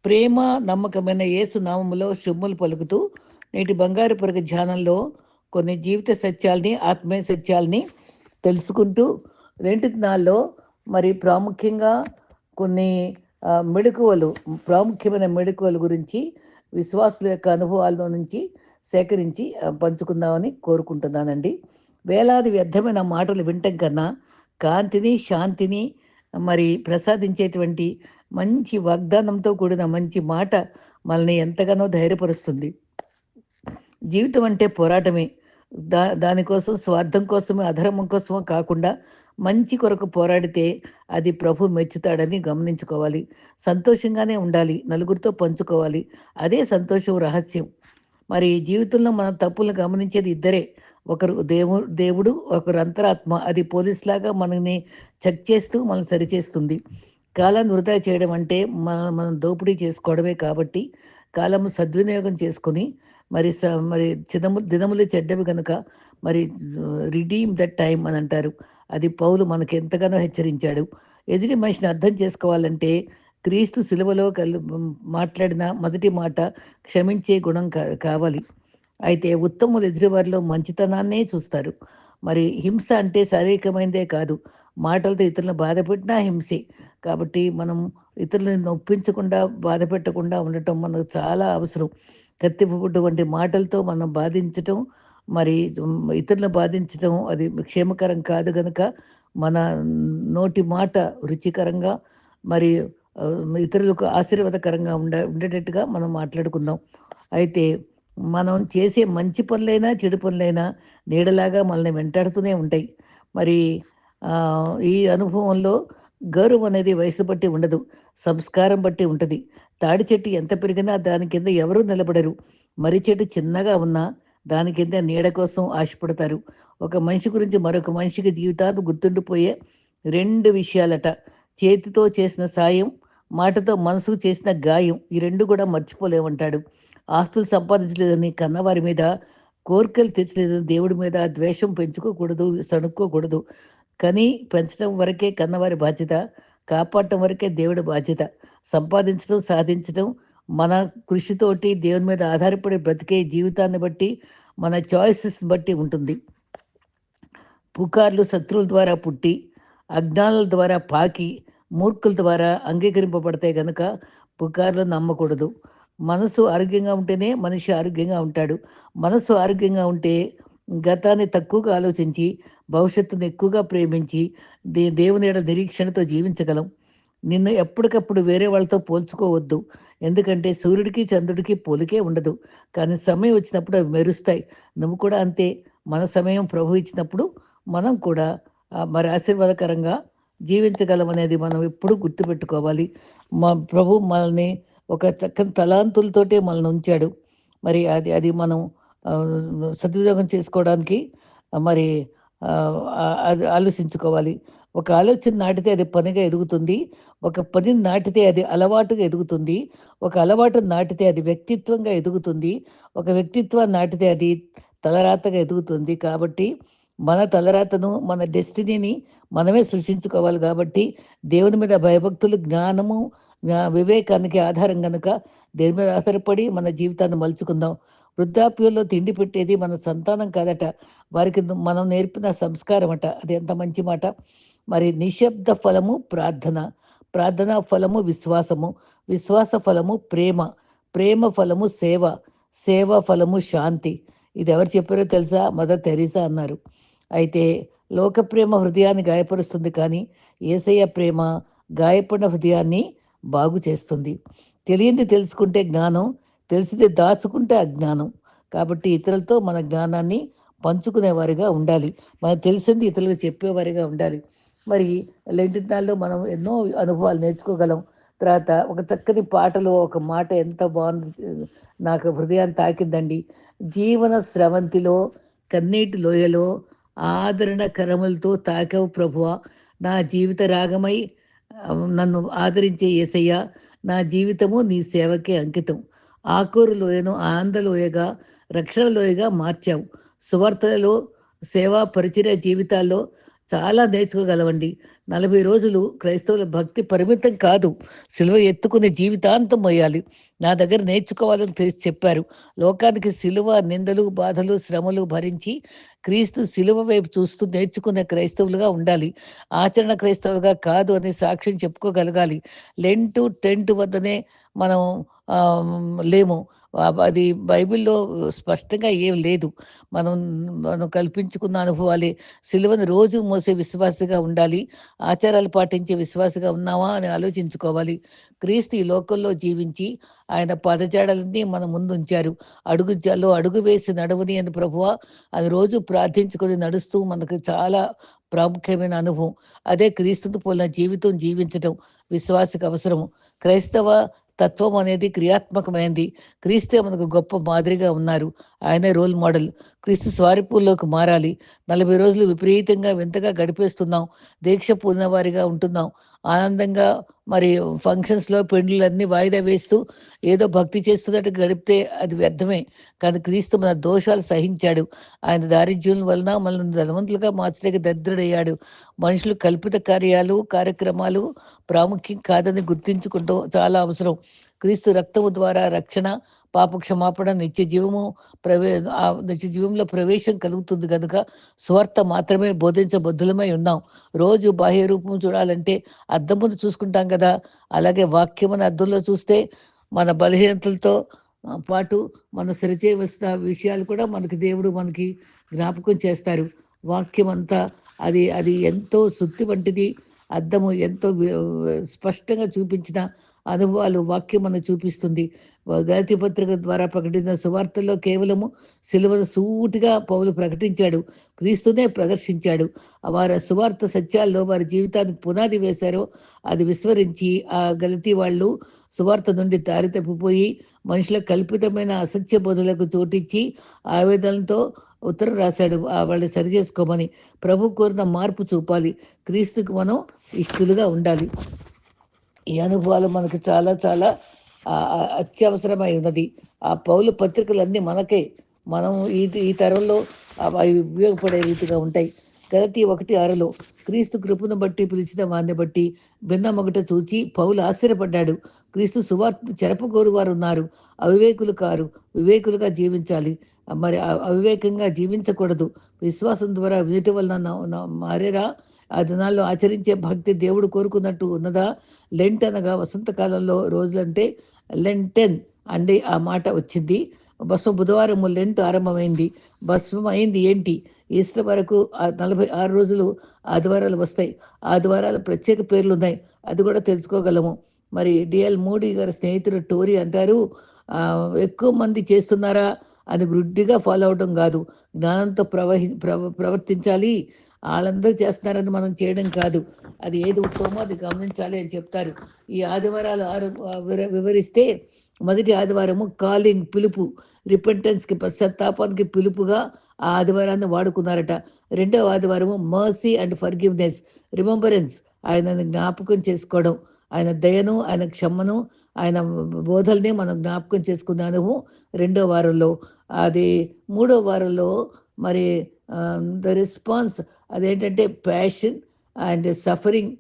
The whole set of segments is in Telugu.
ప్రేమ నమ్మకమైన యేసు నామములో శుభములు పలుకుతూ నేటి బంగారు పొరుగు ధ్యానంలో కొన్ని జీవిత సత్యాల్ని ఆత్మీయ సత్యాల్ని తెలుసుకుంటూ రెంటి దినాల్లో మరి ప్రాముఖ్యంగా కొన్ని మెళకువలు ప్రాముఖ్యమైన మెళకువల గురించి విశ్వాసుల యొక్క అనుభవాల నుంచి సేకరించి పంచుకుందామని కోరుకుంటున్నానండి. వేలాది వ్యర్థమైన మాటలు వినటం కన్నా కాంతిని శాంతిని మరి ప్రసాదించేటువంటి మంచి వాగ్దానంతో కూడిన మంచి మాట మనల్ని ఎంతగానో ధైర్యపరుస్తుంది. జీవితం అంటే పోరాటమే. దానికోసం స్వార్థం కోసమే అధర్మం కోసమో కాకుండా మంచి కొరకు పోరాడితే అది ప్రభు మెచ్చుతాడని గమనించుకోవాలి. సంతోషంగానే ఉండాలి, నలుగురితో పంచుకోవాలి. అదే సంతోషం రహస్యం. మరి జీవితంలో మన తప్పులను గమనించేది ఇద్దరే. ఒకరు దేవుడు, ఒకరు అంతరాత్మ. అది పోలీస్‌లాగా మనల్ని చెక్ చేస్తూ మనల్ని సరిచేస్తుంది. కాలాన్ని వృధా చేయడం అంటే మనం దోపిడీ చేసుకోవడమే కాబట్టి, కాలము సద్వినియోగం చేసుకొని మరి మరి దినములు చెడ్డవి గనుక మరి రిడీమ్ దట్ టైమ్ అని అంటారు. అది పౌలు మనకు ఎంతగానో హెచ్చరించాడు. ఎదుటి మనిషిని అర్థం చేసుకోవాలంటే క్రీస్తు సిలువలో మాట్లాడిన మొదటి మాట క్షమించే గుణం కావాలి. అయితే ఉత్తములు ఎదుటివారిలో మంచితనాన్నే చూస్తారు. మరి హింస అంటే శారీరకమైనదే కాదు, మాటలతో ఇతరులను బాధపెట్టినా హింసే. కాబట్టి మనం ఇతరులను నొప్పించకుండా, బాధ పెట్టకుండా ఉండటం మనకు చాలా అవసరం. కత్తిపోటు వంటి మాటలతో మనం బాధించటం, మరి ఇతరులను బాధించటం అది క్షేమకరం కాదు గనుక, మన నోటి మాట రుచికరంగా మరి ఇతరులకు ఆశీర్వాదకరంగా ఉండేటట్టుగా మనం మాట్లాడుకుందాం. అయితే మనం చేసే మంచి పనులైనా, చెడు పనులైనా నీడలాగా మనల్ని వెంటాడుతూనే ఉంటాయి. మరి ఈ అనుభవంలో గౌరవం అనేది వయసు బట్టి ఉండదు, సంస్కారం బట్టి ఉంటుంది. తాడి చెట్టు ఎంత పెరిగినా దాని కింద ఎవరూ నిలబడరు. మర్రి చెట్టు చిన్నగా ఉన్నా దాని కింద నీడ కోసం ఆశపడతారు. ఒక మనిషి గురించి మరొక మనిషికి జీవితాంతం గుర్తుండిపోయే 2 విషయాలట. చేతితో చేసిన సాయం, మాటతో మనసుకు చేసిన గాయం. ఈ 2 కూడా మర్చిపోలేమంటాడు. ఆస్తులు సంపాదించలేదని కన్నవారి మీద కోరికలు తెచ్చలేదని దేవుడి మీద ద్వేషం పెంచుకోకూడదు, సణుక్కోకూడదు. కని పెంచడం వరకే కన్నవారి బాధ్యత, కాపాడటం వరకే దేవుడి బాధ్యత. సంపాదించడం, సాధించడం మన కృషితోటి దేవుని మీద ఆధారపడి బ్రతికే జీవితాన్ని బట్టి, మన చాయిసెస్ బట్టి ఉంటుంది. పుకార్లు శత్రువుల ద్వారా పుట్టి, అజ్ఞానుల ద్వారా పాకి, మూర్ఖుల ద్వారా అంగీకరింపబడతాయి గనుక పుకార్లు నమ్మకూడదు. మనసు ఆరోగ్యంగా ఉంటేనే మనిషి ఆరోగ్యంగా ఉంటాడు. మనసు ఆరోగ్యంగా ఉంటే గతాన్ని తక్కువగా ఆలోచించి, భవిష్యత్తును ఎక్కువగా ప్రేమించి, దేవుని యెడల నిరీక్షణతో జీవించగలం. నిన్ను ఎప్పటికప్పుడు వేరే వాళ్ళతో పోల్చుకోవద్దు. ఎందుకంటే సూర్యుడికి, చంద్రుడికి పోలికే ఉండదు. కానీ సమయం వచ్చినప్పుడు అవి మెరుస్తాయి. నువ్వు కూడా అంతే. మన సమయం ప్రభు ఇచ్చినప్పుడు మనం కూడా మరి ఆశీర్వాదకరంగా జీవించగలమనేది మనం ఎప్పుడూ గుర్తుపెట్టుకోవాలి. మా ప్రభు మనల్ని ఒక చక్కని తలాంతులతోటే మనల్ని ఉంచాడు. మరి అది అది మనం సద్వినియోగం చేసుకోవడానికి మరి అది ఆలోచించుకోవాలి. ఒక ఆలోచన నాటితే అది పనిగా ఎదుగుతుంది. ఒక పనిని నాటితే అది అలవాటుగా ఎదుగుతుంది. ఒక అలవాటును నాటితే అది వ్యక్తిత్వంగా ఎదుగుతుంది. ఒక వ్యక్తిత్వాన్ని నాటితే అది తలరాతగా ఎదుగుతుంది. కాబట్టి మన తలరాతను, మన డెస్టినీని మనమే సృష్టించుకోవాలి కాబట్టి దేవుని మీద భయభక్తులు, జ్ఞానము, వివేకానికి ఆధారం గనుక దేని మీద ఆధారపడి మన జీవితాన్ని మలుచుకుందాం. వృద్ధాప్యంలో తిండి పెట్టేది మన సంతానం కాదట. వారికి మనం నేర్పిన సంస్కారం అట. అది ఎంత మంచి మాట. మరి నిశ్శబ్ద ఫలము ప్రార్థన, ప్రార్థన ఫలము విశ్వాసము, విశ్వాస ఫలము ప్రేమ, ప్రేమ ఫలము సేవ, సేవ ఫలము శాంతి. ఇది ఎవరు చెప్పారో తెలుసా? మదర్ తెరీసా అన్నారు. అయితే లోక ప్రేమ హృదయాన్ని గాయపరుస్తుంది, కానీ యేసయ్య ప్రేమ గాయపడిన హృదయాన్ని బాగు చేస్తుంది. తెలియంది తెలుసుకుంటే జ్ఞానం, తెలిసింది దాచుకుంటే అజ్ఞానం. కాబట్టి ఇతరులతో మన జ్ఞానాన్ని పంచుకునేవారిగా ఉండాలి. మనకు తెలిసింది ఇతరులకు చెప్పేవారిగా ఉండాలి. మరి లెంటినాల్లో మనం ఎన్నో అనుభవాలు నేర్చుకోగలం. తర్వాత ఒక చక్కని పాటలో ఒక మాట ఎంత బాగుంది, నాకు హృదయాన్ని తాకిందండి. జీవన స్రవంతిలో, కన్నీటి లోయలో ఆదరణ కరములతో తాకావు ప్రభువా, నా జీవిత రాగమై నన్ను ఆదరించే యేసయ్య, నా జీవితము నీ సేవకే అంకితం. ఆకూరు లోయను ఆనందలోయగా, రక్షణ లోయగా మార్చావు. సువార్తలలో, సేవా పరిచర్య జీవితాల్లో చాలా నేర్చుకోగలమండి. 40 రోజులు క్రైస్తవుల భక్తి పరిమితం కాదు. సిలువ ఎత్తుకుని జీవితాంతం మోయాలి. నా దగ్గర నేర్చుకోవాలని చెప్పారు. లోకానికి సిలువ నిందలు, బాధలు, శ్రమలు భరించి క్రీస్తు సిలువ వైపు చూస్తూ నేర్చుకునే క్రైస్తవులుగా ఉండాలి. ఆచరణ క్రైస్తవులుగా కాదు అని సాక్ష్యం చెప్పుకోగలగాలి. లెంటు, టెంట్ వద్దనే మనం లేము. అది బైబిల్‌లో స్పష్టంగా ఏం లేదు. మనం మనం కల్పించుకున్న అనుభవాలే. సిలువను రోజు మోసే విశ్వాసిగా ఉండాలి. ఆచారాలు పాటించే విశ్వాసిగా ఉన్నామా అని ఆలోచించుకోవాలి. క్రీస్తు ఈ లోకంలో జీవించి ఆయన పదజాడలన్నీ మన ముందుంచారు. అడుగు వేసి నడవని అని ప్రభువా అది రోజు ప్రార్థించుకొని నడుస్తూ మనకు చాలా ప్రాముఖ్యమైన అనుభవం. అదే క్రీస్తుతో పోలిన జీవితం జీవించటం విశ్వాసికి అవసరము. క్రైస్తవ తత్వం అనేది క్రియాత్మకమైనది. క్రీస్తే మనకు గొప్ప మాదిరిగా ఉన్నారు. ఆయనే రోల్ మోడల్. క్రీస్తు స్వారూప్యంలోకి మారాలి. 40 రోజులు విపరీతంగా వింతగా గడిపేస్తున్నాం. దీక్ష పూనినవారిగా ఉంటున్నాం. ఆనందంగా మరి ఫంక్షన్స్‌లో పెండ్లిలన్నీ వాయిదా వేస్తూ ఏదో భక్తి చేస్తున్నట్టు గడిపితే అది వ్యర్థమే. కానీ క్రీస్తు మన దోషాలు సహించాడు. ఆయన దారిద్ర్యం వలన మనల్ని ధనవంతులుగా మార్చడానికి దరిద్రుడయ్యాడు. మనుషులు కల్పిత కార్యక్రమాలు ప్రాముఖ్యం కాదని గుర్తించుకుంటూ చాలా అవసరం. క్రీస్తు రక్తము ద్వారా రక్షణ, పాప క్షమాపణ, నిత్య జీవంలో ప్రవేశం కలుగుతుంది గనుక సువార్త మాత్రమే బోధించబద్ధులమై ఉన్నాం. రోజు బాహ్య రూపం చూడాలంటే అద్దం ముందు చూసుకుంటాం కదా! అలాగే వాక్యమును అద్దంలో చూస్తే మన బలహీనతలతో పాటు మనం సరిచేయవలసిన విషయాలు కూడా మనకి దేవుడు జ్ఞాపకం చేస్తారు. వాక్యమంతా అది అది ఎంతో సుత్తి వంటిది. అద్దము ఎంతో స్పష్టంగా చూపించిన అనుభవాలు వాక్యం మనకు చూపిస్తుంది. గలతీ పత్రిక ద్వారా ప్రకటించిన సువార్తల్లో కేవలము సిలువను సూటిగా పౌలు ప్రకటించాడు. క్రీస్తునే ప్రదర్శించాడు. వారి సువార్త సత్యాల్లో వారి జీవితానికి పునాది వేశారో అది విస్మరించి ఆ గలతీ వాళ్ళు సువార్త నుండి దారి తప్పిపోయి మనుషుల కల్పితమైన అసత్య బోధలకు చోటిచ్చి ఆవేదనలతో ఉత్తరం రాశాడు. వాళ్ళని సరిచేసుకోమని. ప్రభు కోరిన మార్పు చూపాలి. క్రీస్తుకు మనం ఇష్టలుగా ఉండాలి. ఈ అనుభవాలు మనకు చాలా చాలా అత్యవసరమై ఉన్నది. ఆ పౌలు పత్రికలన్నీ మనకే. మనం ఈ తరంలో అవి ఉపయోగపడే రీతిగా ఉంటాయి. గలతీ 1:6 క్రీస్తు కృపను బట్టి పిలిచిన వారిని బట్టి భిన్నమొకట చూచి పౌలు ఆశ్చర్యపడ్డాడు. క్రీస్తు సువార్తను చెరపగోరు వారు ఉన్నారు. అవివేకులు కారు. వివేకులుగా జీవించాలి. మరి అవివేకంగా జీవించకూడదు. విశ్వాసం ద్వారా వీటి వలన మారేరా ఆ దినాల్లో ఆచరించే భక్తి దేవుడు కోరుకున్నట్టు ఉన్నదా? లెంట్ అనగా వసంతకాలంలో రోజులంటే లెంటెన్ అండి ఆ మాట వచ్చింది. బుధవారము లెంట్ ఆరంభమైంది. భస్మం అయింది ఏంటి? ఈస్టర్ వరకు 46 రోజులు ఆదివారాలు వస్తాయి. ఆదివారాలు ప్రత్యేక పేర్లున్నాయి. అది కూడా తెలుసుకోగలము. మరి డిఎల్ మోడీ గారి స్నేహితుడు టోరీ అంటారు, ఎక్కువ మంది చేస్తున్నారా అని గుడ్డిగా ఫాలో అవడం కాదు. జ్ఞానంతో ప్రవర్తించాలి. ఆళ్ళందరూ చేస్తున్నారని మనం చేయడం కాదు. అది ఏది ఉత్తమమో అది గమనించాలి అని చెప్తారు. ఈ ఆదివారాలు వివరిస్తే మొదటి ఆదివారము కాలింగ్ పిలుపు, రిపెంటెన్స్‌కి పశ్చాత్తాపానికి పిలుపుగా ఆ ఆదివారాన్ని వాడుకున్నారట. రెండవ ఆదివారము మర్సీ అండ్ ఫర్‌గివ్‌నెస్, రిమెంబరెన్స్ ఆయనని జ్ఞాపకం చేసుకోవడం. ఆయన దయను, ఆయన క్షమను, ఆయన బోధల్ని మనం జ్ఞాపకం చేసుకునే అనుభవం రెండో వారంలో. అది మూడో వారంలో మరి ద రెస్పాన్స్ అదేంటంటే passion and suffering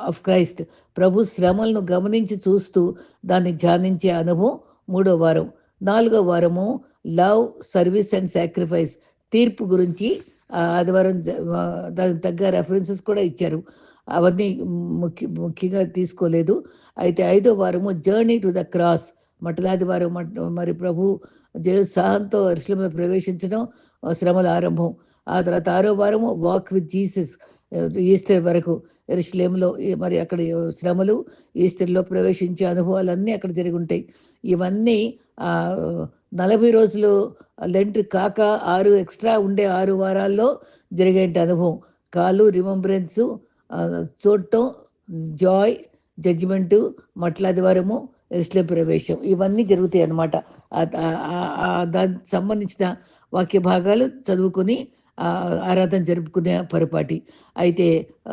of Christ. ప్రభు శ్రమలను గమనించి చూస్తూ దాన్ని ధ్యానించే అనుభవం మూడో వారం. నాలుగో వారము లవ్, సర్వీస్ అండ్ సాక్రిఫైస్, తీర్పు గురించి ఆదివారం దానికి తగ్గ రెఫరెన్సెస్ కూడా ఇచ్చారు. అవన్నీ ముఖ్యంగా తీసుకోలేదు. అయితే ఐదో వారము జర్నీ టు ద క్రాస్, మటలాదివారం మరి ప్రభు జయోత్సాహంతో యెరూషలేములో ప్రవేశించడం, శ్రమల ఆరంభం. ఆ తర్వాత ఆరో వారము వాక్ విత్ జీసస్, ఈస్టర్ వరకు యెరూషలేములో మరి అక్కడ శ్రమలు, ఈస్టర్‌లో ప్రవేశించే అనుభవాలన్నీ అక్కడ జరిగి ఉంటాయి. ఇవన్నీ 40 రోజులు లెంట్ కాక 6 ఎక్స్‌ట్రా ఉండే 6 వారాల్లో జరిగేటి అనుభవం. రిమెంబరెన్సు, చూడటం, జాయ్, జడ్జిమెంటు, మట్లాదివారము, యెరూషలేము ప్రవేశం ఇవన్నీ జరుగుతాయన్నమాట. దానికి సంబంధించిన వాక్య భాగాలు చదువుకొని ఆరాధన జరుపుకునే పరిపాటి. అయితే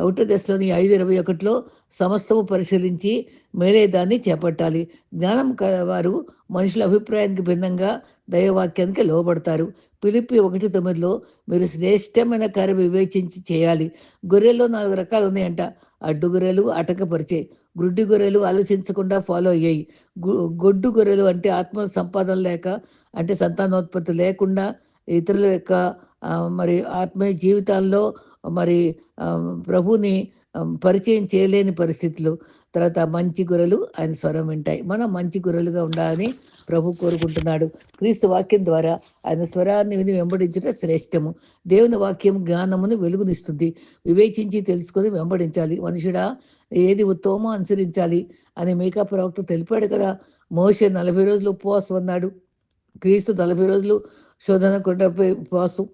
1 దశలోని 5:21లో సమస్తము పరిశీలించి మేలే దాన్ని చేపట్టాలి. జ్ఞానం వారు మనుషుల అభిప్రాయానికి భిన్నంగా దైవవాక్యానికి లోబడతారు. ఫిలిప్పి 1:9లో మీరు శ్రేష్టమైన కార్యం వివేచించి చేయాలి. గొర్రెల్లో 4 రకాలు ఉన్నాయంట. అడ్డు గొర్రెలు అటకపరిచే, గ్రుడ్డి గొర్రెలు ఆలోచించకుండా ఫాలో అయ్యాయి. గు గొడ్డు గొర్రెలు అంటే ఆత్మ సంపాదన లేక, అంటే సంతానోత్పత్తి లేకుండా ఇతరుల యొక్క మరి ఆత్మీయ జీవితాల్లో మరి ప్రభుని పరిచయం చేయలేని పరిస్థితులు. తర్వాత మంచి గొర్రెలు ఆయన స్వరం వింటాయి. మనం మంచి గొర్రెలుగా ఉండాలని ప్రభు కోరుకుంటున్నాడు. క్రీస్తు వాక్యం ద్వారా ఆయన స్వరాన్ని విని వెంబడించడం శ్రేష్టము. దేవుని వాక్యం జ్ఞానమును వెలుగునిస్తుంది. వివేచించి తెలుసుకొని వెంబడించాలి. మనుషుడా, ఏది ఉత్తమమో అనుసరించాలి అని మీకా ప్రవక్త తెలిపాడు కదా. మోషే 40 రోజులు ఉపవాసం ఉన్నాడు. క్రీస్తు 40 రోజులు శోధన కొండపై ఉపవాసం.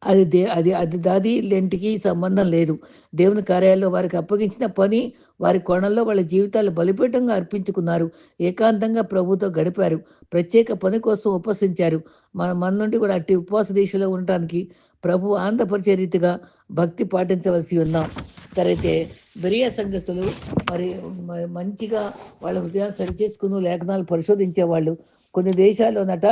అది దాది లెంటికి సంబంధం లేదు. దేవుని కార్యాల్లో వారికి అప్పగించిన పని, వారి కోణంలో వాళ్ళ జీవితాలు బలిపీఠంగా అర్పించుకున్నారు. ఏకాంతంగా ప్రభుతో గడిపారు. ప్రత్యేక పని కోసం ఉపవసించారు. మన నుండి కూడా అట్టి ఉపవాస దీక్షలో ఉండటానికి ప్రభు ఆనందపరిచే రీతిగా భక్తి పాటించవలసి ఉన్నాం. సరైతే బెరియా సంఘస్థులు మరి మంచిగా వాళ్ళ హృదయాన్ని సరిచేసుకుని లేఖనాలు పరిశోధించేవాళ్ళు. కొన్ని దేశాల్లోనట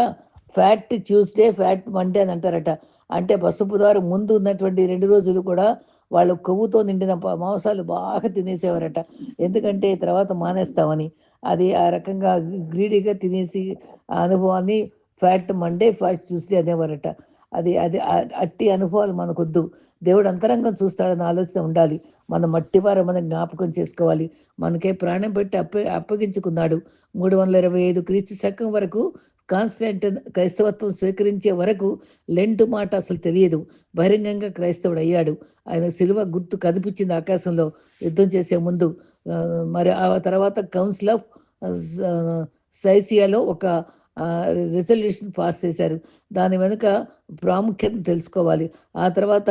ఫ్యాట్ ట్యూస్డే, ఫ్యాట్ మండే అని అంటారట. అంటే పసుపు దారు ముందు ఉన్నటువంటి 2 రోజులు కూడా వాళ్ళు కొవ్వుతో నిండిన మాంసాలు బాగా తినేసేవారట. ఎందుకంటే తర్వాత మానేస్తామని. అది ఆ రకంగా గ్రీడీగా తినేసి ఆ అనుభవాన్ని ఫ్యాట్ మండే, ఫ్యాట్ ట్యూస్డే అనేవారట. అది అది అట్టి అనుభవాలు మనకొద్దు. దేవుడు అంతరంగం చూస్తాడన్న ఆలోచన ఉండాలి. మన మట్టివారమని జ్ఞాపకం చేసుకోవాలి. మనకే ప్రాణం పెట్టి అప్పగించుకున్నాడు. 325 క్రీస్తు శకం వరకు కాన్స్టాంటిన్ క్రైస్తవత్వం స్వీకరించే వరకు లెంటు మాట అసలు తెలియదు. బహిరంగంగా క్రైస్తవుడు అయ్యాడు. ఆయన సిలువ గుర్తు కనిపించింది ఆకాశంలో యుద్ధం చేసే ముందు. మరి ఆ తర్వాత కౌన్సిల్ ఆఫ్ సైసియాలో ఒక రెజల్యూషన్ పాస్ చేశారు. దాని వెనుక ప్రాముఖ్యత తెలుసుకోవాలి. ఆ తర్వాత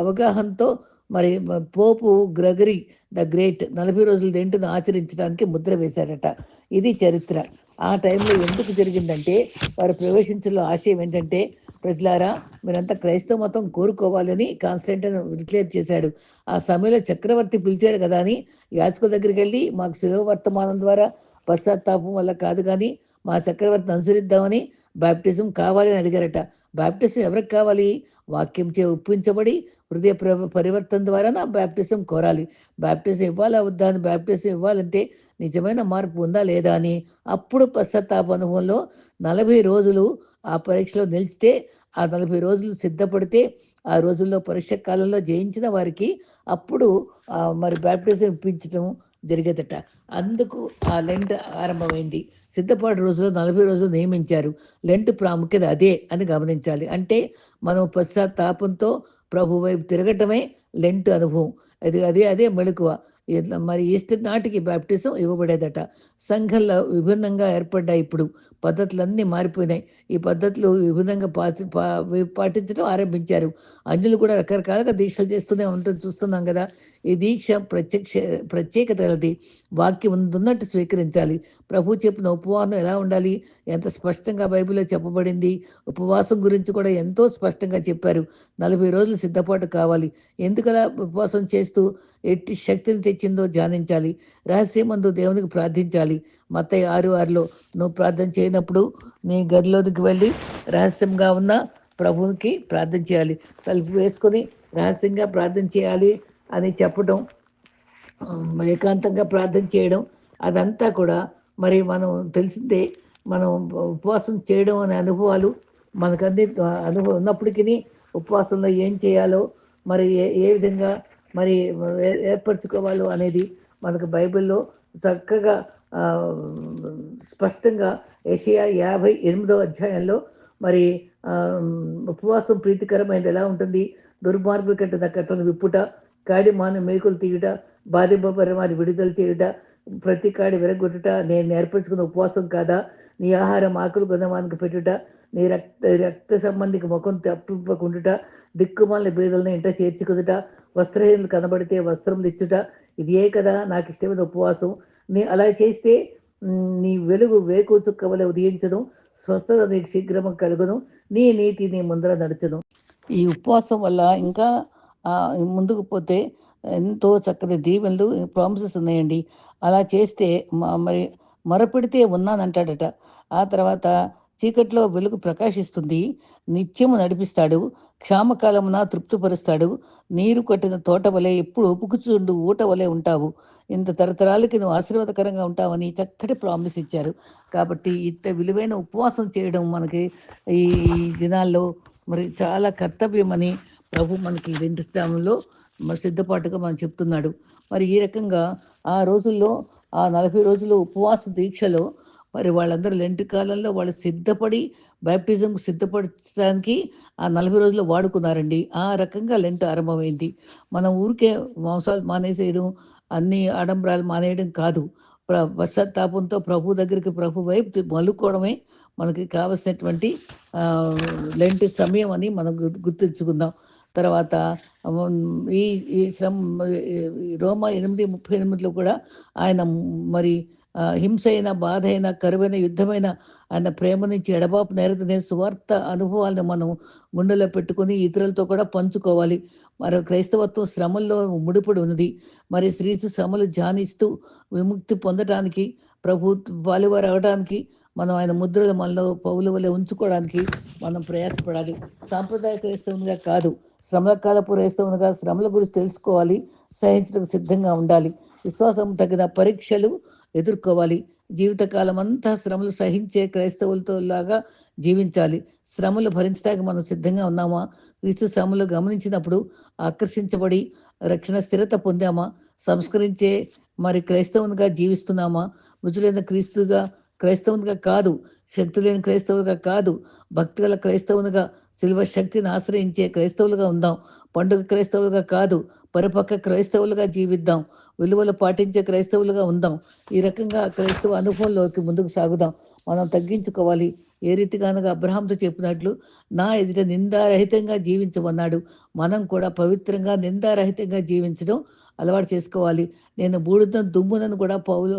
అవగాహనతో మరి పోపు గ్రెగరీ ద గ్రేట్ 40 రోజుల దేంటును ఆచరించడానికి ముద్ర వేశారట. ఇది చరిత్ర. ఆ టైంలో ఎందుకు జరిగిందంటే వారు ప్రవేశించడంలో ఆశయం ఏంటంటే, ప్రజలారా మీరంతా క్రైస్తవ మతం కోరుకోవాలని కాన్స్టంటైన్ డిక్లేర్ చేశాడు. ఆ సమయంలో చక్రవర్తి పిలిచాడు కదా అని యాజకుల దగ్గరికి వెళ్ళి మాకు శిలువ వర్తమానం ద్వారా పశ్చాత్తాపం వల్ల కాదు కానీ మా చక్రవర్తిని అనుసరిద్దామని బాప్టిజం కావాలని అడిగారట. బాప్టిజం ఎవరికి కావాలి? వాక్యంచే ఒప్పించబడి హృదయ పరివర్తన ద్వారా బాప్టిజం కోరాలి. బాప్టిజం ఇవ్వాలా వద్దా అని, బాప్టిజం ఇవ్వాలంటే నిజమైన మార్పు ఉందా లేదా అని, అప్పుడు పశ్చాత్తాప అనుభవంలో 40 రోజులు ఆ పరీక్షలో నిలిచితే, ఆ 40 రోజులు సిద్ధపడితే, ఆ రోజుల్లో పరీక్ష కాలంలో జయించిన వారికి అప్పుడు మరి బాప్టిజం ఇప్పించడం జరిగేదట. అందుకు ఆ లెంట్ ఆరంభమైంది. సిద్ధపాటు రోజులో 40 రోజులు నియమించారు. లెంట్ ప్రాముఖ్యత అదే అని గమనించాలి. అంటే మనం పశ్చాత్తాపంతో ప్రభు వైపు తిరగటమే లెంట్ అనుభవం. అదే మెళకువ. మరి ఈస్టర్ నాటికి బాప్టిజం ఇవ్వబడేదట. సంఘంలో విభిన్నంగా ఏర్పడ్డాయి. ఇప్పుడు పద్ధతులన్నీ మారిపోయినాయి. ఈ పద్ధతులు విభిన్నంగా పాటించడం ఆరంభించారు. అన్యులు కూడా రకరకాలుగా దీక్షలు చేస్తూనే ఉంటుంది, చూస్తున్నాం కదా. ఈ దీక్ష ప్రత్యేకత గలది. వాక్యం ఉన్నట్టు స్వీకరించాలి. ప్రభు చెప్పిన ఉపవాసం ఎలా ఉండాలి, ఎంత స్పష్టంగా బైబిల్లో చెప్పబడింది. ఉపవాసం గురించి కూడా ఎంతో స్పష్టంగా చెప్పారు. 40 రోజులు సిద్ధపాటు కావాలి. ఎందుకలా ఉపవాసం చేస్తూ ఎట్టి శక్తిని తెచ్చిందో ధ్యానించాలి. రహస్యమందు దేవునికి ప్రార్థించాలి. మత్తయి 6:6లో నువ్వు ప్రార్థన చేయనప్పుడు నీ గదిలోనికి వెళ్ళి రహస్యంగా ఉన్న ప్రభువుకి ప్రార్థన చేయాలి. తలుపు వేసుకొని రహస్యంగా ప్రార్థన చేయాలి అని చెప్పడం, ఏకాంతంగా ప్రార్థన చేయడం, అదంతా కూడా మరి మనం తెలిసిందే. మనం ఉపవాసం చేయడం అనే అనుభవాలు మనకన్నీ అనుభవం ఉన్నప్పటికీ ఉపవాసంలో ఏం చేయాలో, మరి ఏ విధంగా మరి ఏర్పరచుకోవాలో అనేది మనకు బైబిల్లో చక్కగా స్పష్టంగా యెషయా 58వ అధ్యాయంలో మరి ఉపవాసం ప్రీతికరమైనది ఎలా ఉంటుంది, దుర్మార్గుల కంటే కట్టను విప్పుట, కాడి మాను మేకులు తీయుట, బాధింపబడిన వారిని విడుదల చేయుట, ప్రతి కాడి విరగొట్టుట నేను నేర్పించుకున్న ఉపవాసం కాదా, నీ ఆహారం ఆకులు కొనవానికి పెట్టుట, నీ రక్త సంబంధికి ముఖం తప్పింపకుండుట, దిక్కుమాలిన బీదలను ఇంట చేర్చుకుదుట, వస్త్రహీనులు కనబడితే వస్త్రం తెచ్చుట, ఇదే కదా నాకు ఇష్టమైన ఉపవాసం. నీ అలా చేస్తే నీ వెలుగు వేకు చుక్క వలె ఉదయించును, స్వస్థత నీకు శీఘ్రము కలుగును, నీ నీతి నీ ముందర నడుచును. ఈ ఉపవాసం వల్ల ఇంకా ముందుకు పోతే ఎంతో చక్కటి దీవెనలు, ప్రామిసెస్ ఉన్నాయండి. అలా చేస్తే మరి మొరపెడితే ఉన్నానంటాడట. ఆ తర్వాత చీకట్లో వెలుగు ప్రకాశిస్తుంది. నిత్యము నడిపిస్తాడు. క్షామకాలమున తృప్తిపరుస్తాడు. నీరు కట్టిన తోట వలె ఎప్పుడు ఉపుకుచుండు ఊట వలె ఉంటావు. ఇంత తరతరాలకి నువ్వు ఆశీర్వాదకరంగా ఉంటావని చక్కటి ప్రామిస్ ఇచ్చారు. కాబట్టి ఇంత విలువైన ఉపవాసం చేయడం మనకి ఈ దినాల్లో మరి చాలా కర్తవ్యమని ప్రభు మనకి 2 స్థానంలో మరి సిద్ధపాటుగా మనం చెప్తున్నాడు. మరి ఈ రకంగా ఆ రోజుల్లో ఆ 40 రోజులు ఉపవాస దీక్షలో మరి వాళ్ళందరూ లెంట్ కాలంలో వాళ్ళు సిద్ధపడి బాప్టిజంకి సిద్ధపడటానికి ఆ 40 రోజులు వాడుకున్నారండి. ఆ రకంగా లెంట్ ఆరంభమైంది. మనం ఊరికే మాంసాలు మానేసేయడం, అన్ని ఆడంబరాలు మానేయడం కాదు. పశ్చాత్తాపంతో ప్రభు దగ్గరికి ప్రభు వైపు మలుక్కోవడమే మనకి కావాల్సినటువంటి లెంట్ సమయం అని మనం గుర్తుంచుకుందాం. తర్వాత హ్మ్, ఈ ఈ శ్రమ ఈ రోమా 8:38లో కూడా ఆయన మరి హింసైన, బాధైన, కరువైన, యుద్ధమైన ఆయన ప్రేమ నుంచి ఎడబాపు నేరదనే సువార్త అనుభవాలను మనం గుండెలో పెట్టుకొని ఇతరులతో కూడా పంచుకోవాలి. మరి క్రైస్తవత్వం శ్రమల్లో ముడిపడి ఉన్నది. మరి శ్రీసు శ్రమలు ధ్యానిస్తూ విముక్తి పొందటానికి, ప్రభు పాలువారు అవ్వడానికి, మనం ఆయన ముద్రలు మనలో పౌలు వలె ఉంచుకోవడానికి మనం ప్రయాసపడాలి. సాంప్రదాయ క్రైస్తవునిగా కాదు, శ్రమల కాలపు క్రైస్తవునిగా శ్రమల గురించి తెలుసుకోవాలి, సహించడానికి సిద్ధంగా ఉండాలి. విశ్వాసం తగిన పరీక్షలు ఎదుర్కోవాలి. జీవితకాలం అంతా శ్రమలు సహించే క్రైస్తవులతో లాగా జీవించాలి. శ్రమలు భరించడానికి మనం సిద్ధంగా ఉన్నామా? క్రీస్తు శ్రమలు గమనించినప్పుడు ఆకర్షించబడి రక్షణ స్థిరత పొందామా? సంస్కరించే మరి క్రైస్తవునిగా జీవిస్తున్నామా? మృతులైన క్రైస్తవునిగా కాదు, శక్తి లేని క్రైస్తవులుగా కాదు, భక్తిగల క్రైస్తవునిగా శిల్వ శక్తిని ఆశ్రయించే క్రైస్తవులుగా ఉందాం. పండుగ క్రైస్తవులుగా కాదు, పరిపక్వ క్రైస్తవులుగా జీవిద్దాం. విలువలు పాటించే క్రైస్తవులుగా ఉందాం. ఈ రకంగా క్రైస్తవ అనుభవంలోకి ముందుకు సాగుదాం. మనం తగ్గించుకోవాలి. ఏ రీతిగా అనగా అబ్రహాంతో చెప్పినట్లు నా ఎదుట నిందారహితంగా జీవించమన్నాడు. మనం కూడా పవిత్రంగా నిందారహితంగా జీవించడం అలవాటు చేసుకోవాలి. నేను బూడిదను దుమ్మునని కూడా పౌలు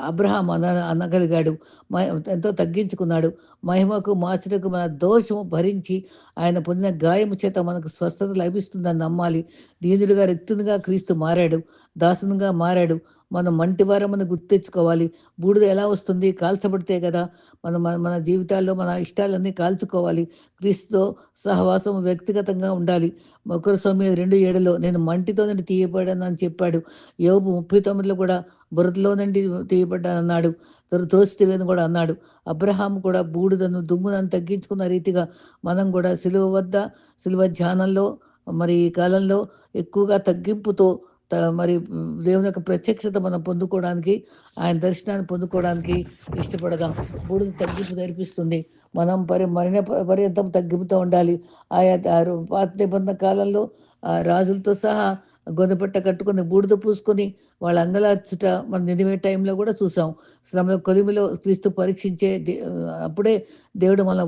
అబ్రహాం అనగలిగాడు. మ ఎంతో తగ్గించుకున్నాడు. మహిమకు మార్చుటకు మన దోషము భరించి ఆయన పొందిన గాయము చేత మనకు స్వస్థత లభిస్తుందని నమ్మాలి. దీనుడిగా రిక్తునిగా క్రీస్తు మారాడు. దాసునిగా మారాడు. మనం మంటివారమని గుర్తెచ్చుకోవాలి. బూడిద ఎలా వస్తుంది? కాల్చబడితే కదా! మనం మన మన జీవితాల్లో మన ఇష్టాలన్నీ కాల్చుకోవాలి. క్రీస్తుతో సహవాసం వ్యక్తిగతంగా ఉండాలి. ఒకరు 2:7 నేను మంటితో నుండి తీయబడానని చెప్పాడు. యోబు 39లో కూడా బురదలో నుండి తీయబడ్డానన్నాడు. త్రోసితివని కూడా అన్నాడు. అబ్రహాము కూడా బూడిదను, దుమ్మునను తగ్గించుకున్న రీతిగా మనం కూడా సిలువ ధ్యానంలో మరి ఈ కాలంలో ఎక్కువగా తగ్గింపుతో మరి దేవుని యొక్క ప్రత్యక్షత మనం పొందుకోవడానికి, ఆయన దర్శనాన్ని పొందుకోవడానికి ఇష్టపడదాం. బూడిద తగ్గింపు నేర్పిస్తుంది. మనం మరణ పర్యంతం తగ్గింపుతో ఉండాలి. ఆయా పాత నిబంధన కాలంలో రాజులతో సహా గొంతుపట్ట కట్టుకొని బూడిద పూసుకొని వాళ్ళ అంగలార్చుట మనం నినివే టైంలో కూడా చూసాం. శ్రమల కొలిమిలో క్రీస్తు పరీక్షించే అప్పుడే దేవుడు మనల్ని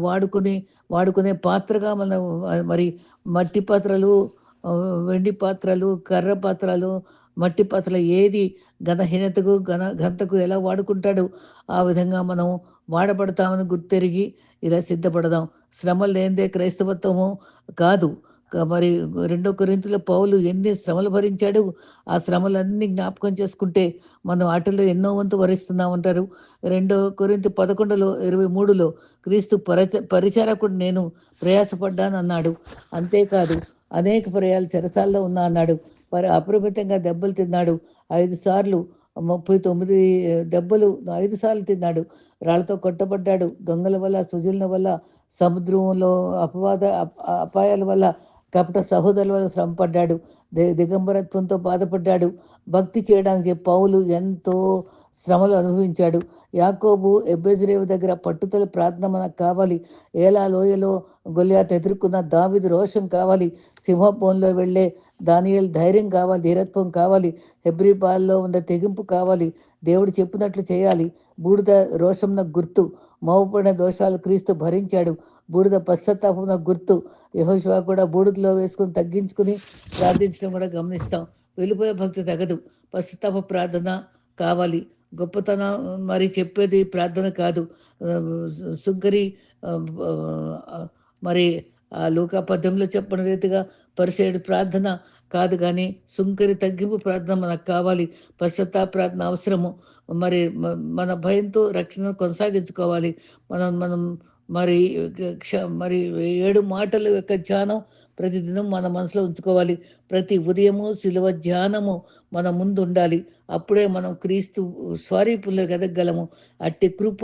వాడుకునే పాత్రగా మనం మరి మట్టి పాత్రలు, వెండి పాత్రలు, కర్ర పాత్రలు, మట్టి పాత్రలు ఏది ఘనహీనతకు, ఘనతకు ఎలా వాడుకుంటాడో ఆ విధంగా మనం వాడబడతామని గుర్తెరిగి ఇలా సిద్ధపడదాం. శ్రమలు లేనిదే క్రైస్తవత్వము కాదు. మరి 2 కొరింథీయుల పౌలు ఎన్ని శ్రమలు భరించాడు. ఆ శ్రమలన్నీ జ్ఞాపకం చేసుకుంటే మనం ఆటిల్లో ఎన్నో వంతు వరిస్తున్నామంటారు. 2 కొరింథీ 11:23లో క్రీస్తు పరిచారకుడు నేను ప్రయాసపడ్డానన్నాడు. అంతేకాదు అనేక పర్యాలు చెరసాల్లో ఉన్నా అన్నాడు. అపరిమితంగా దెబ్బలు తిన్నాడు. 5 సార్లు 39 దెబ్బలు 5 సార్లు తిన్నాడు. రాళ్ళతో కొట్టబడ్డాడు. దొంగల వల్ల, సుజనుల వల్ల, సముద్రంలో అపాయాల వల్ల, కపట సహోదరుల వల్ల శ్రమపడ్డాడు. దిగంబరత్వంతో బాధపడ్డాడు. భక్తి చేయడానికి పౌలు ఎంతో శ్రమలు అనుభవించాడు. యాకోబు ఎబ్బెజరేవు దగ్గర పట్టుదల ప్రార్థన మనకు కావాలి. ఏలా లోయలో గొల్లియాతు ఎదుర్కొన్న దావీదు రోషం కావాలి. సింహభవనంలో వెళ్ళే దానియేలు ధైర్యం కావాలి, ధీరత్వం కావాలి. హెబ్రీ బాల్లో ఉన్న తెగింపు కావాలి. దేవుడు చెప్పినట్లు చేయాలి. బూడిద రోషంన గుర్తు. మోపబడిన దోషాలు క్రీస్తు భరించాడు. బూడిద పశ్చాత్తాపమున గుర్తు. యెహోషువ కూడా బూడిదలో వేసుకుని తగ్గించుకుని ప్రార్థించడం కూడా గమనిస్తాం. వెళ్ళిపోయే భక్తి తగదు. పశ్చాత్తాప ప్రార్థన కావాలి. గొప్పతనం మరి చెప్పేది ప్రార్థన కాదు. సుగ్గరి మరి ఆ లూకా 10లో చెప్పిన రీతిగా పరిసయ్యుడి ప్రార్థన కాదు గానీ, సుంకరి తగ్గింపు ప్రార్థన మనకు కావాలి. పశ్చాత్తాప ప్రార్థన అవసరము. మరి మన భయంతో రక్షణ కొనసాగించుకోవాలి. మనం మనం మరి మరి 7 మాటల యొక్క ధ్యానం ప్రతిదినం మన మనసులో ఉంచుకోవాలి. ప్రతి ఉదయము శిలువ ధ్యానము మన ముందుండాలి. అప్పుడే మనం క్రీస్తు స్వరూపులుగా ఎదగగలము. అట్టి కృప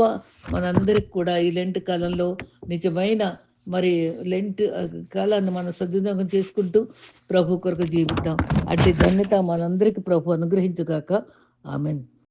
మనందరికి కూడా ఈ లెంట్ కాలంలో నిజమైన మరి లెంట్ కాలాన్ని మనం సద్వినియోగం చేసుకుంటూ ప్రభు కొరకు జీవిద్దాం. అట్టి ధన్యత మనందరికి ప్రభు అనుగ్రహించుగాక. ఆమేన్.